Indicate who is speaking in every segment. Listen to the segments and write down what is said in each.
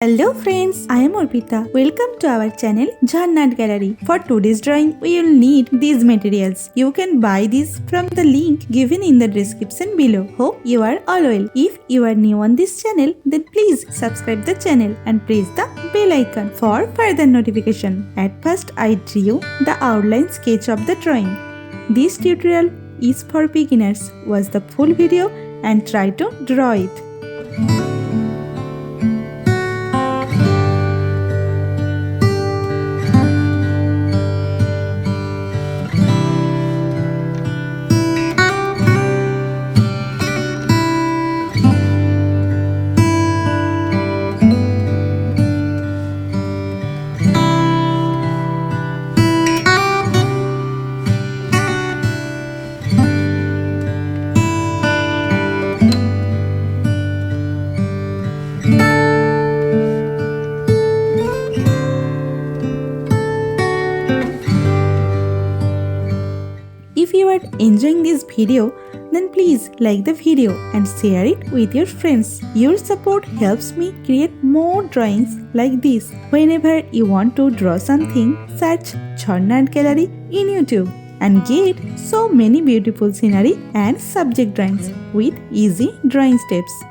Speaker 1: Hello friends, I am Arpita. Welcome to our channel Jhannat Gallery. For today's drawing, we will need these materials. You can buy these from the link given in the description below. Hope you are all well. If you are new on this channel, then please subscribe the channel and press the bell icon for further notification. At first, I drew the outline sketch of the drawing. This tutorial is for beginners. Watch the full video and try to draw it. If you are enjoying this video, then please like the video and share it with your friends. Your support helps me create more drawings like this. Whenever you want to draw something, search Jhannat Gallery in YouTube and get so many beautiful scenery and subject drawings with easy drawing steps.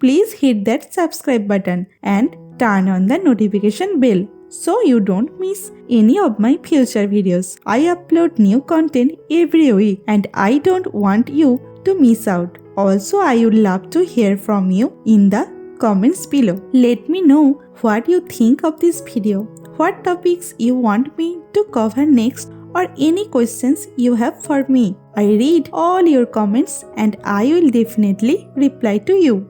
Speaker 1: Please hit that subscribe button and turn on the notification bell so you don't miss any of my future videos. I upload new content every week and I don't want you to miss out. Also, I would love to hear from you in the comments below. Let me know what you think of this video, what topics you want me to cover next, or any questions you have for me. I read all your comments and I will definitely reply to you.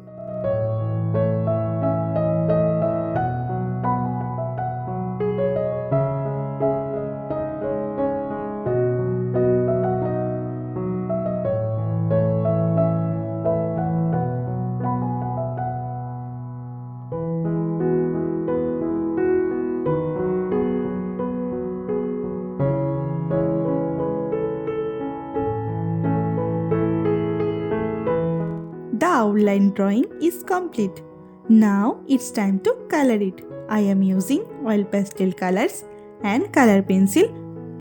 Speaker 1: The outline drawing is complete. Now it's time to color it. I am using oil pastel colors and color pencil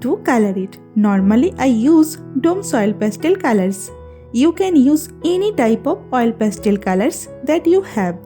Speaker 1: to color it. Normally I use Dome's oil pastel colors. You can use any type of oil pastel colors that you have.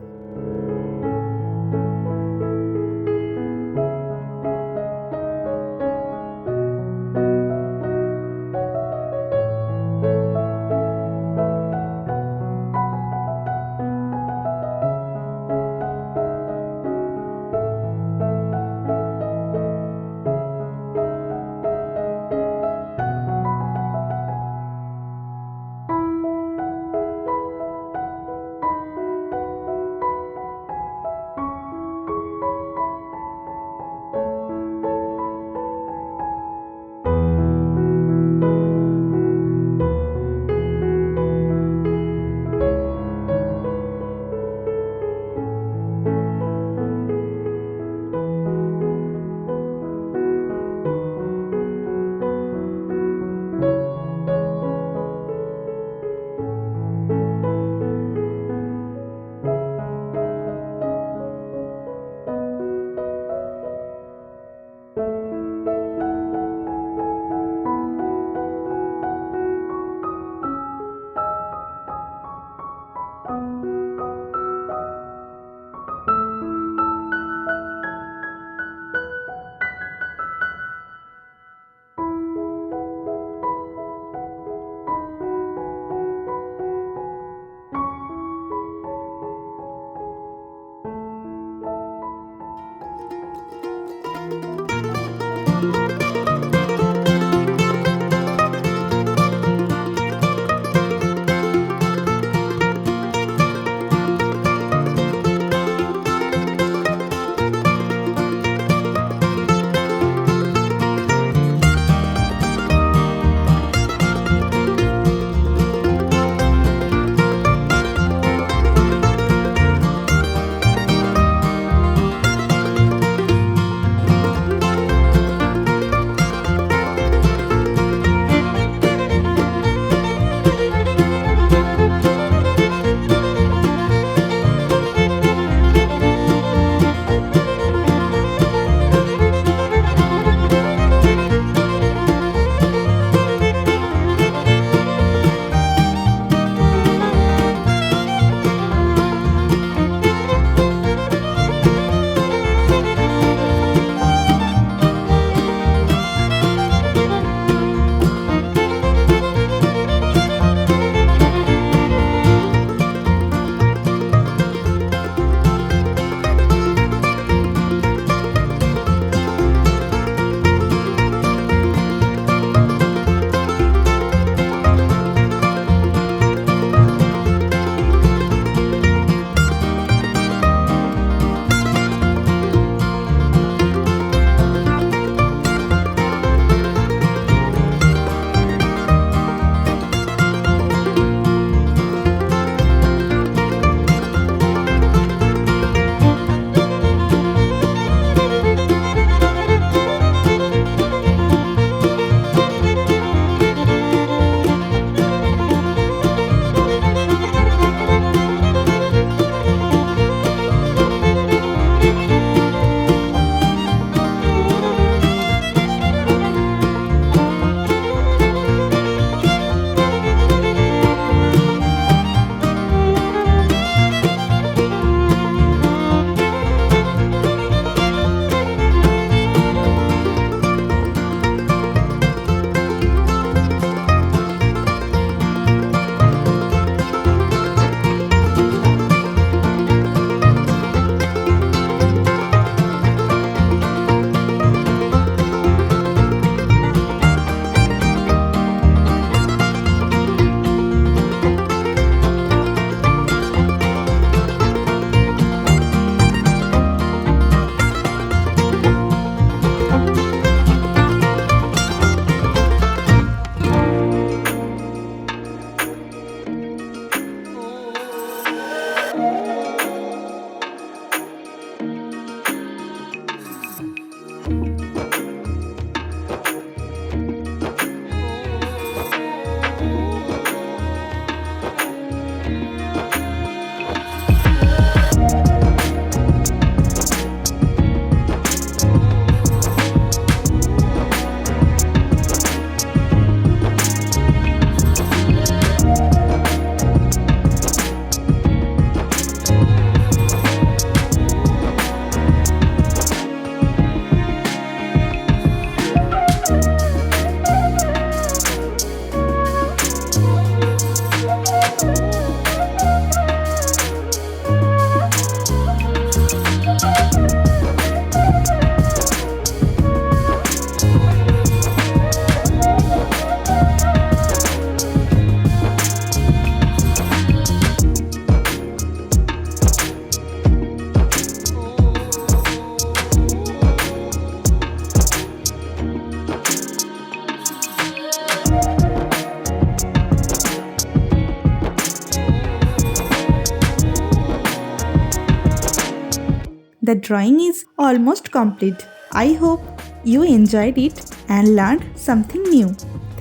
Speaker 1: the drawing is almost complete. I hope you enjoyed it and learned something new.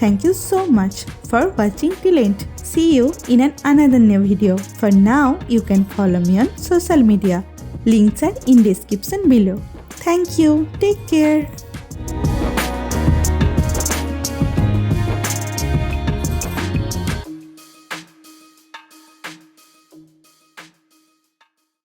Speaker 1: Thank you so much for watching till end. See you in another new video. For now, you can follow me on social media. Links are in description below. Thank you. Take care.